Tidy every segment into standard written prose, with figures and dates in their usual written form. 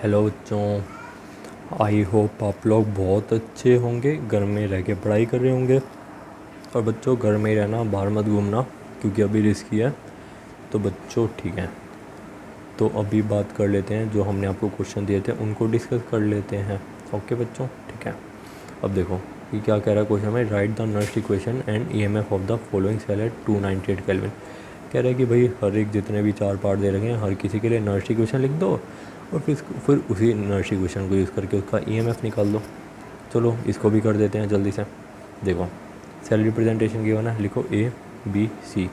Hello बच्चों, I hope आप लोग बहुत अच्छे होंगे, घर में रह के पढ़ाई कर रहे होंगे। और बच्चों, घर में ही रहना, बाहर मत घूमना क्योंकि अभी रिस्की है। तो बच्चों ठीक है, तो अभी बात कर लेते हैं, जो हमने आपको क्वेश्चन दिए थे उनको डिस्कस कर लेते हैं। ओके बच्चों, ठीक है। अब देखो ये क्या कह रहा है क्वेश्चन में, write the Nernst equation and EMF of the following cell at 298 kelvin. कह रहा है कि भाई हर एक जितने भी चार पार्ट दे रखे हैं हर किसी के लिए नर्स्ट इक्वेशन लिख दो और फिर उसी नर्स्ट इक्वेशन को यूज़ करके उसका ईएमएफ निकाल दो। चलो इसको भी कर देते हैं जल्दी से। देखो सेल रिप्रेजेंटेशन गिवन है, लिखो A B C,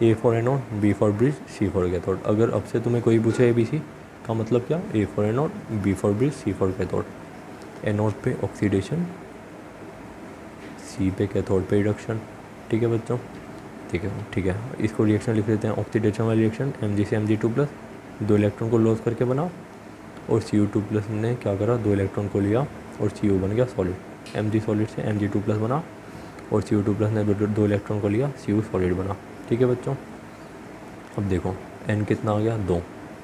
A for anode, B for bridge, C for cathode. अगर अब से तुम्हें कोई पूछे ए बी सी का मतलब क्या, A for anode, B for bridge, C for cathode. Anode पे ऑक्सीडेशन, सी पे कैथोड पे रिडक्शन। ठीक है बच्चों, ठीक है। इसको रिएक्शन लिख लेते हैं, ऑक्सीडेशन वाली रिएक्शन Mg से Mg+, 2 इलेक्ट्रॉन को लॉस करके बना, और Cu2+ ने क्या करा, 2 इलेक्ट्रॉन को लिया और Cu बन गया सॉलिड। Mg सॉलिड से Mg2+ बना और Cu2+ ने 2 इलेक्ट्रॉन को लिया, Cu सॉलिड बना। ठीक है बच्चों, अब देखो N कितना आ गया, 2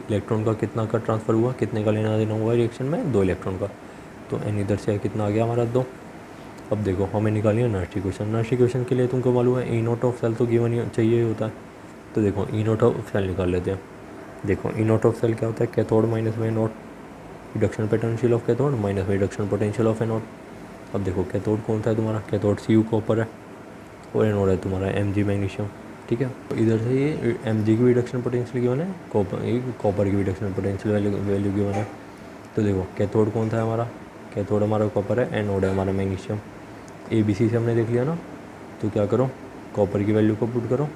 इलेक्ट्रॉन का कितना का ट्रांसफ़र हुआ, कितने का लेना देना हुआ रिएक्शन में, 2 इलेक्ट्रॉन का। तो N इधर से कितना आ गया हमारा, 2। अब देखो हमें निकालिए नर्स्ट इक्वेशन। नर्स्ट इक्वेशन के लिए तुमको मालूम है ई नोट ऑफ सेल तो गिवन ही चाहिए होता है। तो देखो ई नोट ऑफ सेल निकाल लेते हैं। देखो ई नोट ऑफ सेल क्या होता है, कैथोड माइनस में note, reduction potential of cathode minus में रिडक्शन पोटेंशियल ऑफ एनोड। अब देखो कैथोड कौन सा है तुम्हारा, कैथोड Cu कॉपर है और एनोड है तुम्हारा Mg मैग्नीशियम। ठीक है, तो इधर से ये Mg की रिडक्शन पोटेंशियल गिवन है, कॉपर की रिडक्शन पोटेंशियल वैल्यू गिवन है। तो देखो कैथोड कौन था हमारा, कैथोड हमारा कॉपर है, एनोड है हमारा मैग्नीशियम। ए बी सी से हमने देख लिया ना, तो क्या करो, कॉपर की वैल्यू को पुट करो,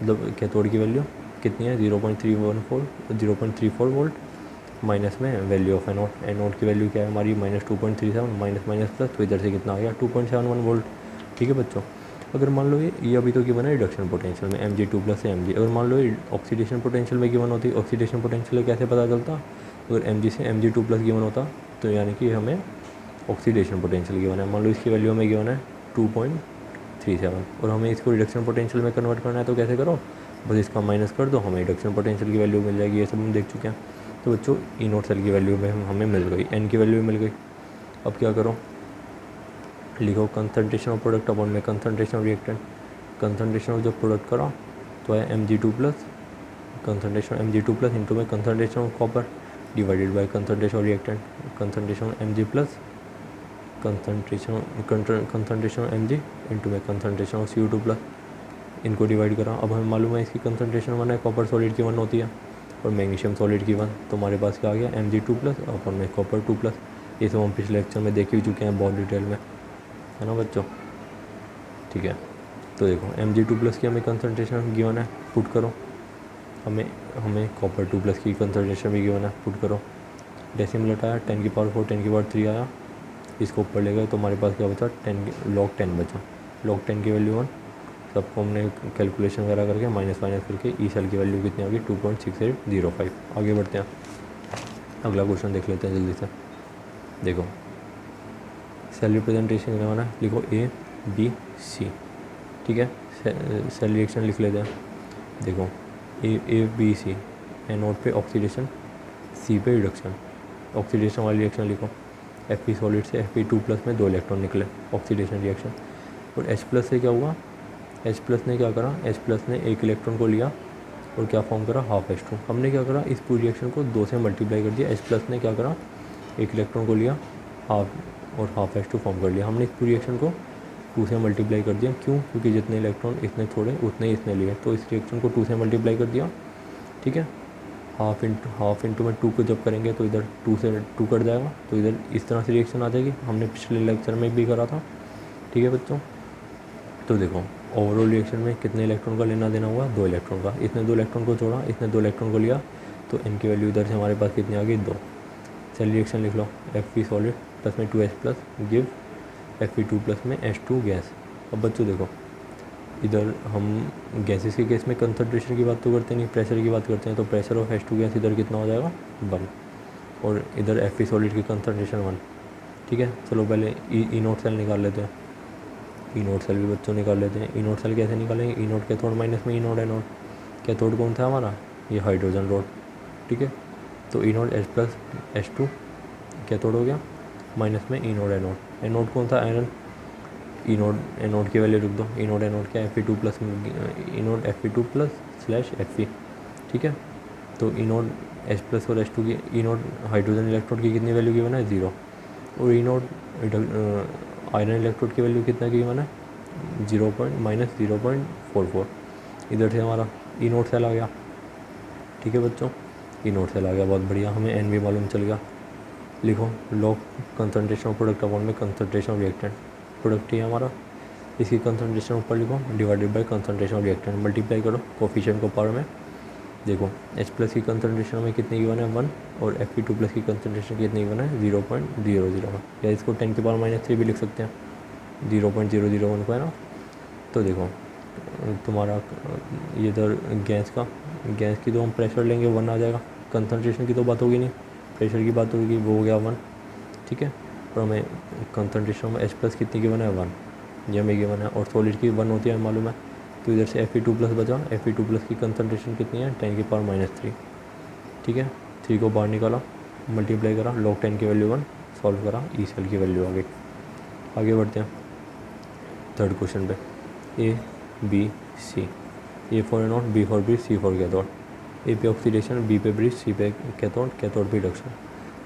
मतलब कैथोड की वैल्यू कितनी है, 0.34 वोल्ट, माइनस में वैल्यू ऑफ एनोड, एनोड की वैल्यू क्या है हमारी, -2.37, माइनस माइनस प्लस, तो इधर से कितना आ गया, 2.71 वोल्ट। ठीक है बच्चों, अगर मान लो ये अभी तो गिवन है रिडक्शन पोटेंशियल में Mg2+ से Mg, अगर मान लो ये ऑक्सीडेशन पोटेंशियल में गिवन होती, ऑक्सीडेशन पोटेंशियल कैसे पता चलता, अगर Mg से Mg2+ गिवन होता तो यानी कि हमें ऑक्सीडेशन पोटेंशियल गिवन है, मान लो इसकी वैल्यू हमें गिवन है 2.37 और हमें इसको रिडक्शन पोटेंशियल में कन्वर्ट करना है, तो कैसे करो, बस इसका माइनस कर दो, हमें रिडक्शन पोटेंशियल की वैल्यू मिल जाएगी। ये सब हम देख चुके हैं। तो बच्चों ई नोट सेल की वैल्यू में हमें मिल गई, एन की वैल्यू मिल गई। अब क्या करो, लिखो कंसनट्रेशन ऑफ प्रोडक्ट अपॉन में concentration of reactant. Concentration of जो प्रोडक्ट करा तो है Mg2+, कंसनट्रेशन Mg2+ इंटू में concentration of copper divided by concentration of reactant, concentration Mg+, concentration Mg into में कंसनट्रेशन ऑफ Cu2+, इनको डिवाइड करा। अब हमें मालूम है इसकी कंसनट्रेशन 1 है, कॉपर सॉलिड की 1 होती है और मैग्नीशियम सॉलिड की 1, तो हमारे पास क्या आ गया, Mg2+ अपन में कॉपर 2+। ये सब हम पिछले लेक्चर में देख ही चुके हैं बहुत डिटेल में, है ना बच्चों। ठीक है, तो देखो Mg2+ की हमें कंसनट्रेशन गिवन है, पुट करो, हमें कॉपर 2+ की कंसनट्रेशन भी गिवन है, पुट करो। डेसिमल हटाया, 10⁴ 10⁻³ आया, इसको ऊपर ले गए तो हमारे पास क्या बचा, log 10 बचा। log 10 की वैल्यू 1, सबको हमने कैलकुलेशन वगैरह करके माइनस करके ई सेल की वैल्यू कितनी आ गई, 2.6805। आगे बढ़ते हैं, अगला क्वेश्चन देख लेते हैं जल्दी से। देखो सेल रिप्रेजेंटेशन करवाना है, लिखो ए बी सी। ठीक है, सेल रिएक्शन लिख लेते हैं। देखो ए बी सी, एनोड पे ऑक्सीडेशन, सी पे रिडक्शन। ऑक्सीडेशन वाली रिएक्शन लिखो, Fe सॉलिड से Fe2+ में 2 इलेक्ट्रॉन निकले, ऑक्सीडेशन रिएक्शन। और H+ से क्या हुआ, H+ ने क्या करा, H+ ने 1 इलेक्ट्रॉन को लिया और क्या फॉर्म करा, ½ हमने क्या करा, इस पूरी रिएक्शन को 2 से मल्टीप्लाई कर दिया। H+ ने क्या करा, 1 इलेक्ट्रॉन को लिया हाफ और ½ फॉर्म कर लिया। हमने इस पूरी रिएक्शन को 2 से मल्टीप्लाई कर दिया, क्यों, क्योंकि जितने इलेक्ट्रॉन इसने छोड़े उतने ही इसने लिए, तो इस रिएक्शन को 2 से मल्टीप्लाई कर दिया। ठीक है, हाफ इंटू में 2 को जब करेंगे तो इधर 2 से 2 कट जाएगा, तो इधर इस तरह से रिएक्शन आ जाएगी, हमने पिछले लेक्चर में भी करा था। ठीक है बच्चों, तो देखो ओवरऑल रिएक्शन में कितने इलेक्ट्रॉन का लेना देना हुआ, 2 इलेक्ट्रॉन का। इसने 2 इलेक्ट्रॉन को छोड़ा, इसने 2 इलेक्ट्रॉन को लिया, तो इनकी वैल्यू इधर से हमारे पास कितनी आ गई, 2। सेल रिएक्शन लिख लो, Fe सॉलिड प्लस में 2H+ गिव Fe2+ में H2 गैस। अब बच्चों देखो इधर हम गैसेस के केस में कंसनट्रेशन की बात तो करते नहीं, प्रेशर की बात करते हैं, तो प्रेशर ऑफ H2 गैस इधर कितना हो जाएगा, 1, और इधर Fe सॉलिड की कंसनट्रेशन 1। ठीक है, चलो पहले ई नोट सेल निकाल लेते हैं। ई नोट सेल भी बच्चों निकाल लेते हैं। ई नोट सेल कैसे निकालेंगे, ई नोट कैथोड माइनस में ई नोड एनोड। कैथोड कौन था हमारा, ये हाइड्रोजन रॉड। ठीक है, तो E naught H plus H two cathode हो गया, माइनस में ई नोट एनोड। एनोड कौन सा? आयरन। ई नोट एनोड की वैल्यू लिख दो। ई नोट एनोड क्या? Fe2 plus, E naught Fe2 plus slash Fe। ठीक है, तो ई नोट एच प्लस और एच टू की, ई नोट हाइड्रोजन इलेक्ट्रोड की कितनी वैल्यू गिवन है? 0। और ई नोट आयरन इलेक्ट्रोड की वैल्यू कितना गिवन है? 0.-0.44। इधर से हमारा ई नोट सेल आ गया। ठीक है बच्चों, ई नोट सेल आ गया, बहुत बढ़िया। हमें एन भी मालूम चल गया। लिखो log concentration of product upon में कंसनट्रेशन ऑफ रिएक्टेंट। प्रोडक्ट ही है हमारा, इसकी कंसनट्रेशन ऊपर लिखो divided by concentration of reactant, multiply करो कोफिशिएंट को पावर में। देखो H प्लस की कंसनट्रेशन में कितनी गिवन है? 1। और Fe2 प्लस की कंसनट्रेशन कितनी गिवन है? 0.001। या इसको 10 की पावर -3 भी लिख सकते हैं, 0.001 को, है ना। तो देखो तुम्हारा ये इधर गैस की तो हम प्रेशर लेंगे 1 आ जाएगा। कंसनट्रेशन की तो बात होगी नहीं, प्रेशर की बात होगी, वो हो गया 1। ठीक है, और हमें कंसनट्रेशन में H प्लस कितनी गिवन है? 1, ये हमें गिवन है। और सॉलिड की 1 होती है मालूम है। तो इधर से Fe2 प्लस बचा। Fe2 प्लस की कंसनट्रेशन कितनी है? 10 की पावर -3। ठीक है, 3 को बाहर निकाला, मल्टीप्लाई करा, log 10 की वैल्यू 1, सॉल्व करा, ई सेल की वैल्यू आ गई। आगे बढ़ते हैं थर्ड क्वेश्चन पे। A B C, A for anode, B for bridge, C for cathode. A पे ऑक्सीडेशन, बी पे ब्रिज, सी पे कैथोड, कैथोड पे रिडक्शन।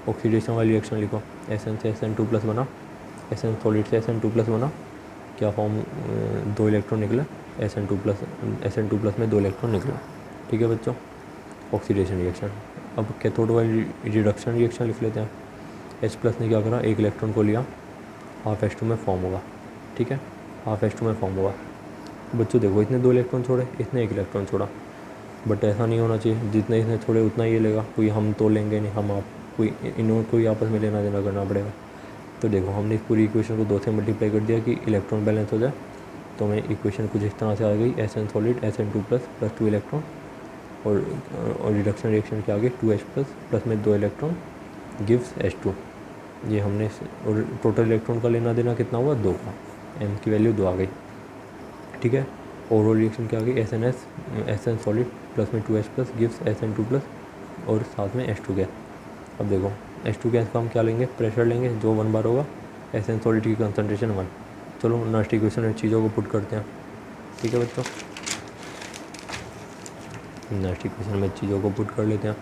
ऑक्सीडेशन वाली रिएक्शन लिखो। Sn से Sn2 प्लस बना, Sn सॉलिड से Sn2 प्लस बना, क्या फॉर्म? 2 इलेक्ट्रॉन निकले, Sn2 प्लस में 2 इलेक्ट्रॉन निकले। ठीक है बच्चों, ऑक्सीडेशन रिएक्शन। अब कैथोड वाली रिडक्शन रिएक्शन लिख लेते हैं। H प्लस ने क्या करा? 1 इलेक्ट्रॉन को लिया, हाफ H2 में फॉर्म होगा। ठीक है, हाफ H2 में फॉर्म होगा। बच्चों देखो, इसने 2 इलेक्ट्रॉन छोड़े, इसने 1 इलेक्ट्रॉन छोड़ा, बट ऐसा नहीं होना चाहिए। जितने इसने छोड़े उतना ही ये लेगा, कोई हम तो लेंगे नहीं, हम आप कोई इन कोई आपस में लेना देना करना पड़ेगा। तो देखो हमने इस पूरी इक्वेशन को 2 से मल्टीप्लाई कर दिया कि इलेक्ट्रॉन बैलेंस हो जाए। तो हमें इक्वेशन कुछ इस तरह से आ गई, Sn solid Sn2 plus 2 electron, और रिडक्शन रिएक्शन के आगे 2H प्लस में 2 इलेक्ट्रॉन गिव्स H2। ये हमने, और टोटल इलेक्ट्रॉन का लेना देना कितना हुआ? 2 का, m की वैल्यू 2 आ गई। ठीक है, ओवरऑल रिएक्शन के आगे Sn सॉलिड प्लस में 2H plus gives Sn2 plus, और साथ में H2 गैस। अब देखो H2 गैस का हम क्या लेंगे? प्रेशर लेंगे, जो 1 बार होगा। Sn सॉलिड की कंसनट्रेशन 1। चलो नेक्स्ट इक्वेशन में चीज़ों को पुट करते हैं। ठीक है बच्चों, नेक्स्ट इक्वेशन में चीज़ों को पुट कर लेते हैं।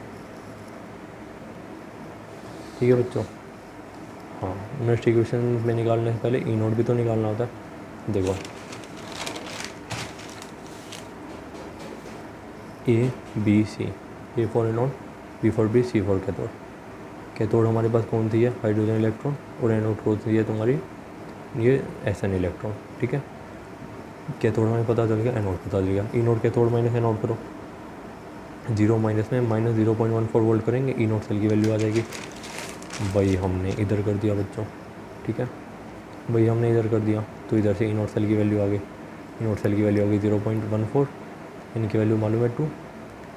ठीक है बच्चों, हाँ, नेक्स्ट इक्वेशन में निकालने से पहले ई नोट भी तो निकालना होता है। देखो A B C, A for anode, B for B, C for cathode. Cathode हमारे पास कौन सी है? Hydrogen electron. और एनोड कौन सी है तुम्हारी? ये Sn इलेक्ट्रॉन। ठीक है, कैथोड हमें पता चल गया, एनोड पता चल गया। ई नोट कैथोड माइनस एनोड करो, 0 माइनस में -0.14 वोल्ट करेंगे, ई नोट सेल की वैल्यू आ जाएगी। वही हमने इधर कर दिया बच्चों। ठीक है, वही हमने इधर कर दिया, तो इधर से ई नोट सेल की वैल्यू आ गई। ई नोट सेल की वैल्यू आ गई 0.14, इनकी वैल्यू मालूम है 2।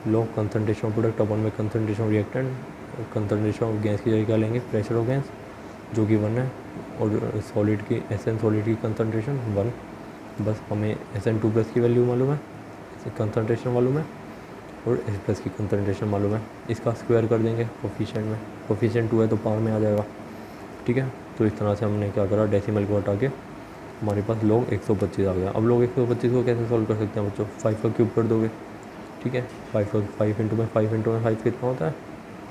लो कंसनट्रेशन ऑफ प्रोडक्ट अपन में concentration of reactant, concentration of gas की जगह क्या लेंगे? प्रेशर ऑफ गैस, जो कि 1 है। और सॉलिड की, Sn सॉलिड की कंसनट्रेशन 1। बस हमें Sn2 प्लस की वैल्यू मालूम है, कंसनट्रेशन मालूम है, और H प्लस की कंसनट्रेशन मालूम है। इसका स्क्वायर कर देंगे कोफिशिएंट में, कोफिशिएंट 2 है तो पावर में आ जाएगा। ठीक है, तो इस तरह से हमने क्या करा? डेसिमल को हटा के हमारे पास log 125 आ गया। अब log 125 को कैसे सॉल्व कर सकते हैं बच्चों? 5 का क्यूब कर दोगे। ठीक है, 5 इंटू में 5 कितना होता है?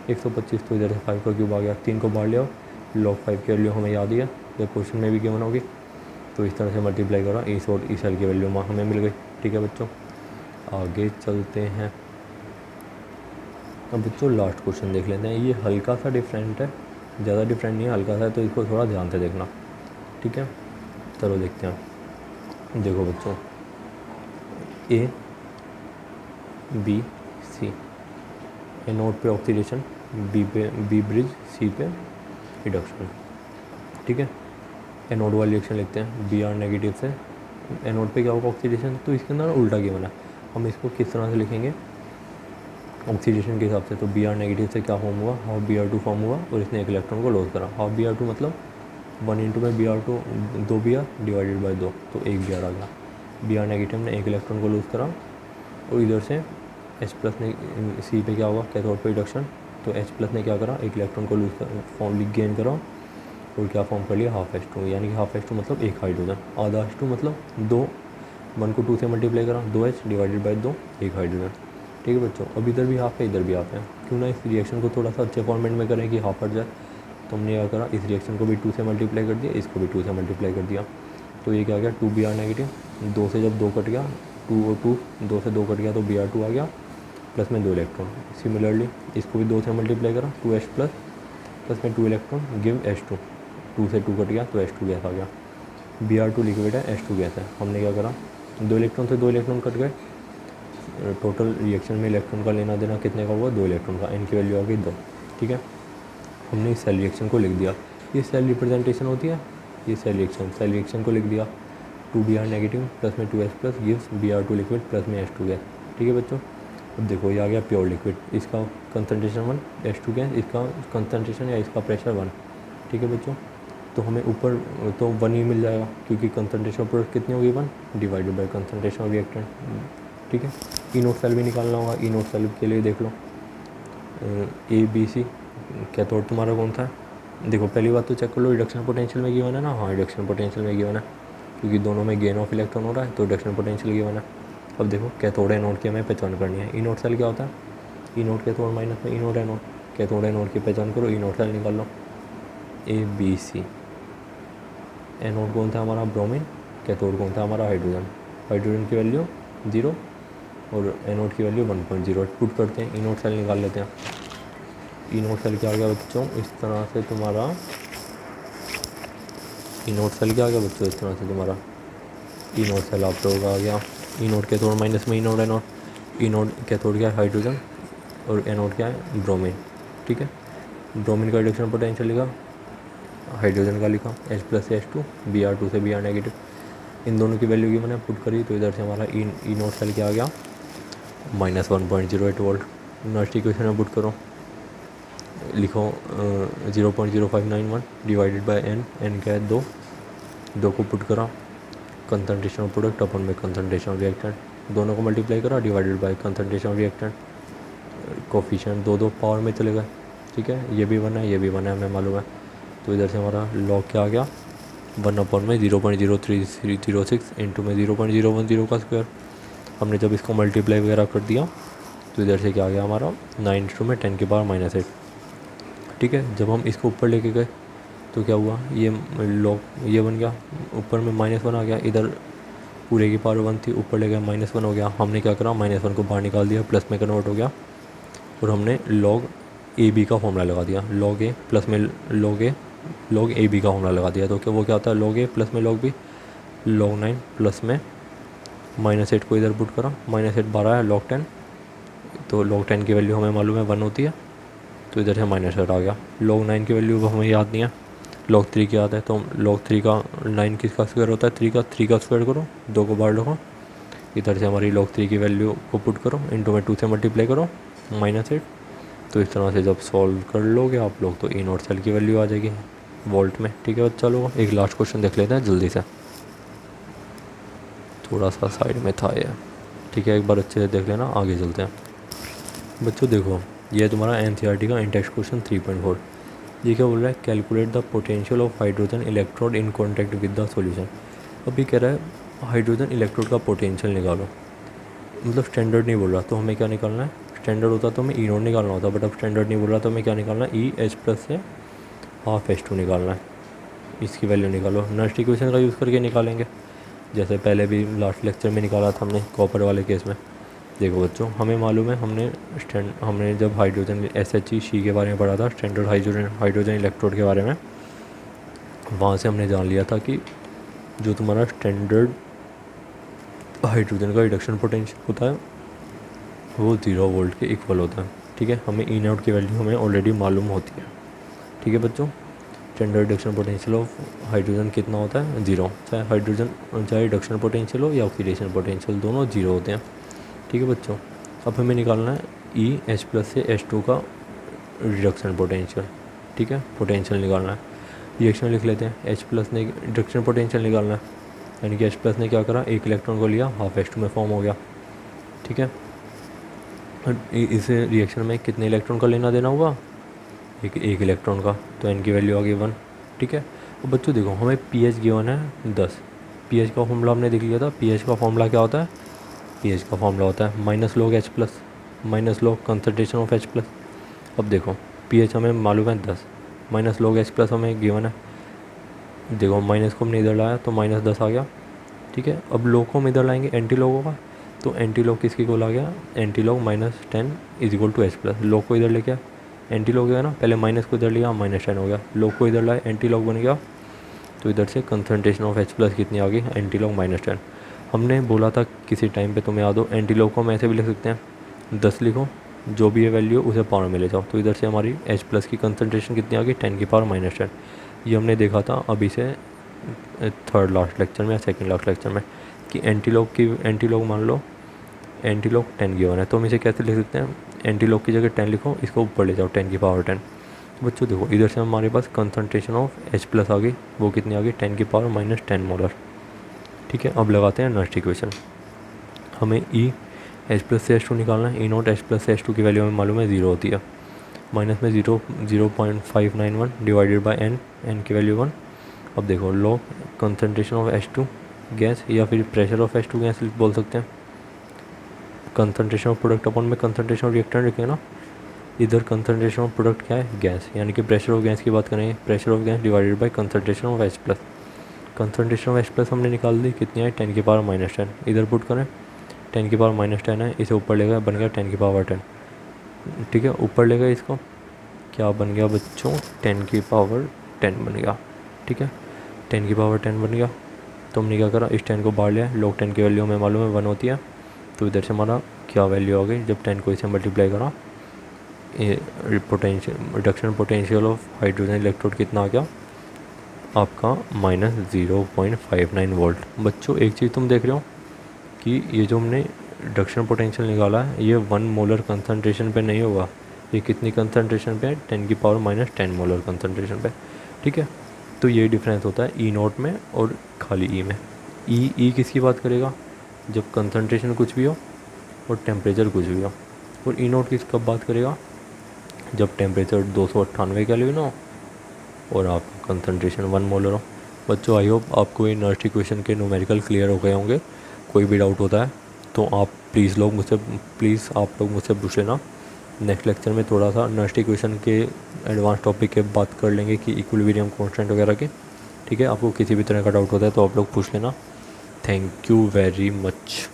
125। तो इधर से 5 का क्यूब आ गया, 3 को बाहर ले आओ, log 5 की वैल्यू हमें याद ही है, या क्वेश्चन में भी गिवन होगी। तो इस तरह से मल्टीप्लाई करा, ई सेल की वैल्यू हमें मिल गई। ठीक है बच्चों, आगे चलते हैं। अब बच्चों लास्ट क्वेश्चन देख लेते हैं। ये हल्का सा डिफरेंट है, ज़्यादा डिफरेंट नहीं है, हल्का सा है, तो इसको थोड़ा ध्यान से देखना। ठीक है, चलो देखते हैं। देखो बच्चों, ए बी सी, एनोड पे ऑक्सीडेशन, बी ब्रिज, सी पे रिडक्शन। ठीक है, एनोड वाली रिएक्शन लिखते हैं। Br नेगेटिव से एनोड पे क्या होगा? ऑक्सीडेशन। तो इसके अंदर उल्टा गिवन है, हम इसको किस तरह से लिखेंगे? ऑक्सीडेशन के हिसाब से। तो Br नेगेटिव से क्या फॉर्म हुआ? हाफ Br2 फॉर्म हुआ, और इसने 1 इलेक्ट्रॉन को लॉस करा। हाफ Br2 मतलब 1 इंटू में Br2, 2 Br डिवाइडेड बाई 2, तो 1 Br आ गया। Br नेगेटिव ने 1 इलेक्ट्रॉन को लूज़ करा, और इधर से H प्लस ने सी पे क्या होगा? कैथोड पे रिडक्शन, तो H प्लस ने क्या करा, एक इलेक्ट्रॉन को लूज फॉर्म गेन करा और क्या फॉर्म कर लिया, हाफ H2, यानी कि हाफ H2 मतलब एक हाइड्रोजन, आधा H2 मतलब 2, 1 को 2 से मल्टीप्लाई करा, 2H डिवाइडेड बाई 2, एक हाइड्रोजन। ठीक है बच्चों, अब इधर भी हाफ है इधर भी हाफ है, क्यों ना इस रिएक्शन को थोड़ा सा अच्छे फॉर्मेट में करें कि हाफ हट जाए। तो हमने क्या करा, इस रिएक्शन को भी 2 से मल्टीप्लाई कर दिया, इसको भी 2 से मल्टीप्लाई कर दिया, तो ये क्या आ गया 2Br नेगेटिव, 2 से जब 2 कट गया 2 और 2, 2 से 2 कट गया तो Br2 आ गया, प्लस में 2 इलेक्ट्रॉन। सिमिलरली इसको भी 2 से मल्टीप्लाई करा, 2H प्लस, प्लस में 2 इलेक्ट्रॉन गिव H2, 2 से 2 कट गया तो H2 गैस आ गया। Br2 लिक्विड है, H2 गैस है। हमने क्या करा, 2 इलेक्ट्रॉन से 2 इलेक्ट्रॉन कट गए, टोटल रिएक्शन में इलेक्ट्रॉन का लेना देना कितने का हुआ, 2 इलेक्ट्रॉन का, n की वैल्यू आ गई 2। ठीक है, हमने इस सेल रिएक्शन को लिख दिया, ये सेल रिप्रेजेंटेशन होती है, ये सेल रिएक्शन को लिख दिया, 2Br नेगेटिव प्लस में 2H plus gives Br2 liquid plus में H2 गैस। ठीक है बच्चों, अब देखो ये आ गया प्योर लिक्विड, इसका कंसनट्रेशन 1, H2 गैस, इसका कंसनट्रेशन या इसका प्रेशर 1। ठीक है बच्चों, तो हमें ऊपर तो 1 ही मिल जाएगा, क्योंकि कंसनट्रेशन प्रोडक्ट कितनी होगी 1 divided by concentration of reactant. ठीक है, ई नोट सेल भी निकालना होगा, ई नोट सेल के लिए देख लो ABC कैथोड तुम्हारा कौन सा है। देखो पहली बात तो चेक कर लो रिडक्शन पोटेंशियल में गिवन है ना, हाँ रिडक्शन पोटेंशियल में गिवन है, क्योंकि दोनों में गेन ऑफ इलेक्ट्रॉन हो रहा है तो रिडक्शन पोटेंशियल गिवन है। अब देखो कैथोड एनोड की हमें पहचान करनी है। ई नोट सेल क्या होता है, ई नोट कैथोड माइनस में ई नोट एनोड, कैथोड एनोड की पहचान करो, ई नोट सेल निकाल लो ABC। एनोड कौन था हमारा ब्रोमीन, कैथोड कौन था हमारा हाइड्रोजन, हाइड्रोजन की वैल्यू 0 और एनोड की वैल्यू 1.0 पुट करते हैं, ई नोट सेल निकाल लेते हैं। ई नोट सेल क्या आ गया बच्चों, इस तरह से तुम्हारा ई नोट सेल क्या आ गया बच्चों, इस तरह से तुम्हारा ई नोट सेल आप लोगों का आ गया। ई नोट कैथोड माइनस में ई नोट एनोड, ई नोट कैथोड क्या है हाइड्रोजन और एनोड क्या है ब्रोमीन। ठीक है, ब्रोमीन का रिडक्शन पोटेंशियल लिखा, हाइड्रोजन का लिखा H प्लस से H2, Br2 से Br नेगेटिव, इन दोनों की वैल्यू की मैंने पुट करी, तो इधर से हमारा ई नोट सेल क्या आ गया -1.08 वोल्ट। नेक्स्ट इक्वेशन में पुट करो, लिखो 0.0591 डिवाइडेड बाई n क्या है 2, 2 को पुट करा, कंसनट्रेशन ऑफ प्रोडक्ट अपन में कंसनट्रेशन ऑफ रिएक्टेंट, दोनों को मल्टीप्लाई करा divided by concentration of reactant, coefficient 2 power में चले गए। ठीक है, ये भी 1 है ये भी 1 है हमें मालूम है, तो इधर से हमारा लॉग क्या आ गया 1 में 0.0306 इंटू में 0.010 का स्क्वायर। हमने जब इसको मल्टीप्लाई वगैरह कर दिया तो इधर से क्या आ गया हमारा 9 में 10 की पावर -8। ठीक है, जब हम इसको ऊपर लेके गए तो क्या हुआ, ये लॉग ये बन गया, ऊपर में -1 आ गया, इधर पूरे की पावर 1 थी, ऊपर ले गया -1 हो गया। हमने क्या करा -1 को बाहर निकाल दिया, प्लस में कन्वर्ट हो गया और हमने लॉग AB का फॉर्मूला लगा दिया, लॉग A प्लस में लॉग AB का फॉर्मूला लगा दिया, तो क्या वो क्या होता है लॉग A प्लस में लॉग B, log 9 प्लस में -8 को इधर पुट करा, -8 12 है log 10, तो log 10 की वैल्यू हमें मालूम है 1 होती है, तो इधर से -8 आ गया। log 9 की वैल्यू हमें याद नहीं है, log 3 की याद है, तो log 3 का 9 किसका स्क्वायर होता है 3 का स्क्वायर करो, 2 को बाहर रखो, इधर से हमारी log 3 की वैल्यू को पुट करो, इंटू में 2 से मल्टीप्लाई करो -8, तो इस तरह से जब सॉल्व कर लोगे आप लोग तो ई नोट सेल की वैल्यू आ जाएगी वोल्ट में। ठीक है बच्चा लोग, एक लास्ट क्वेश्चन देख लेते हैं जल्दी से, थोड़ा सा साइड में था ये। ठीक है, एक बार अच्छे से देख लेना, आगे चलते हैं बच्चों। देखो ये तुम्हारा NCERT का इंटेक्स क्वेश्चन 3.4, ये क्या बोल रहा है, calculate the potential of hydrogen electrode in contact with the solution. अभी कह रहा है हाइड्रोजन इलेक्ट्रोड का पोटेंशियल निकालो, मतलब स्टैंडर्ड नहीं बोल रहा, तो हमें क्या निकालना है, स्टैंडर्ड होता तो हमें ई नोट निकालना होता, बट अब स्टैंडर्ड नहीं बोल रहा तो हमें क्या निकालना है EH प्लस से हाफ H2 निकालना है, इसकी वैल्यू निकालो। नेक्स्ट इक्वेशन का यूज़ करके निकालेंगे, जैसे पहले भी लास्ट लेक्चर में निकाला था हमने कॉपर वाले केस में। देखो बच्चों हमें मालूम है, हमने जब हाइड्रोजन SHC के बारे में पढ़ा था, स्टैंडर्ड हाइड्रोजन इलेक्ट्रोड के बारे में, वहाँ से हमने जान लिया था कि जो तुम्हारा स्टैंडर्ड हाइड्रोजन का रिडक्शन पोटेंशियल होता है वो 0 वोल्ट के इक्वल होता है। ठीक है, हमें ई नोट की वैल्यू हमें ऑलरेडी मालूम होती है। ठीक है बच्चों, standard reduction potential of hydrogen कितना होता है 0, चाहे रिडक्शन पोटेंशियल हो या ऑक्सीडेशन पोटेंशियल, दोनों 0 होते हैं। ठीक है बच्चों, अब हमें निकालना है EH प्लस से H2 का रिडक्शन पोटेंशियल। ठीक है, पोटेंशियल निकालना है, रिएक्शन लिख लेते हैं, H प्लस ने रिडक्शन पोटेंशियल निकालना है, यानी कि H प्लस ने क्या करा, एक इलेक्ट्रॉन को लिया, हाफ H2 में फॉर्म हो गया। ठीक है, इस रिएक्शन में कितने इलेक्ट्रॉन का लेना देना हुआ, एक इलेक्ट्रॉन का, तो एन की वैल्यू आ गई 1। ठीक है। और बच्चों देखो हमें pH गिवन है 10। pH का फॉर्मूला हमने देख लिया था। pH का फॉर्मूला क्या होता है, pH का फॉर्मूला होता है minus log H plus, minus log concentration of H plus. अब देखो pH हमें मालूम है 10, माइनस लॉग H प्लस हमें गिवन है। देखो माइनस को हमने इधर लाया तो -10 आ गया। ठीक है। अब लॉग को हम इधर लाएंगे एंटी लॉग होगा, तो एंटी लॉग किसकी को आ गया, anti log -10 is equal to H plus. Log को इधर लेके एंटी लॉग गया ना, पहले माइनस को इधर लिया -10 हो गया, लॉग को इधर लाए एंटी लॉग बन गया, तो इधर से कंसनट्रेशन ऑफ H प्लस कितनी आ गई, एंटी लॉग -10। हमने बोला था किसी टाइम पे, तुम्हें याद हो, एंटी लॉग को हम ऐसे भी लिख सकते हैं 10 लिखो, जो भी ये वैल्यू उसे पावर में ले जाओ, तो इधर से हमारी H प्लस की कंसनट्रेशन कितनी आ गई 10 की पावर -10। ये हमने देखा था अभी से थर्ड लास्ट लेक्चर में या सेकंड लास्ट लेक्चर में कि एंटी लॉग मान लो एंटी लॉग 10 गिवन है, तो हम इसे कैसे लिख सकते हैं, एंटी लॉग की जगह 10 लिखो, इसको ऊपर ले जाओ 10 की पावर 10। बच्चों देखो इधर से हमारे पास कंसनट्रेशन ऑफ H प्लस आ गई, वो कितनी आ गई 10 की पावर -10 मोलर। ठीक है। अब लगाते हैं नेक्स्ट इक्वेशन। हमें H प्लस से H2 निकालना है। E0 H प्लस से H2 की वैल्यू हमें मालूम है 0 होती है, माइनस में 0.591 डिवाइडेड बाई n की वैल्यू 1। अब देखो log concentration of H2 gas या फिर प्रेशर ऑफ H2 गैस बोल सकते हैं। कंसनट्रेशन ऑफ प्रोडक्ट अपॉन में कंसनट्रेशन ऑफ रिएक्टेंट रखेंगे ना, इधर कंसनट्रेशन ऑफ प्रोडक्ट क्या है, गैस, यानी कि प्रेशर ऑफ गैस की बात करेंगे, pressure of gas divided by concentration of H plus. Concentration of H plus हमने निकाल दी, कितनी है 10 की पावर -10, इधर पुट करें 10 की पावर -10 है, इसे ऊपर लेगा बन गया 10 की पावर 10। ठीक है। ऊपर लेगा इसको, क्या बन गया बच्चों 10 की पावर 10 बन गया। ठीक है। 10 की पावर 10 बन गया, तो हमने क्या करा, इस 10 को बाहर लिया, लॉग 10 की वैल्यू हमें मालूम है 1 होती है, तो इधर से हमारा क्या वैल्यू आ गई, जब 10 को इसे मल्टीप्लाई करा, potential reduction potential of hydrogen electrode कितना आ गया आपका -0.59 वोल्ट। बच्चों एक चीज़ तुम देख रहे हो कि ये जो हमने रिडक्शन पोटेंशियल निकाला है ये 1 मोलर कंसनट्रेशन पे नहीं होगा, ये कितनी कंसनट्रेशन पे है 10 की पावर -10 मोलर कंसनट्रेशन पे। ठीक है। तो ये डिफरेंस होता है E0 में और खाली E में। ई किसकी बात करेगा, जब कंसनट्रेशन कुछ भी हो और टेम्परेचर कुछ भी हो, और E0 किस कब बात करेगा, जब टेम्परेचर 298 केल्विन हो और आपका कंसनट्रेशन 1 मोलर हो। बच्चों आई होप आपको ये नर्स्ट इक्वेशन के न्यूमेरिकल क्लियर हो गए होंगे। कोई भी डाउट होता है तो आप प्लीज़ आप लोग मुझसे पूछ लेना। नेक्स्ट लेक्चर में थोड़ा सा नर्स्ट इक्वेशन के एडवांस टॉपिक के बात कर लेंगे कि इक्विलिब्रियम कांस्टेंट वगैरह के। ठीक है। आपको किसी भी तरह का डाउट होता है तो आप लोग पूछ लेना। Thank you very much.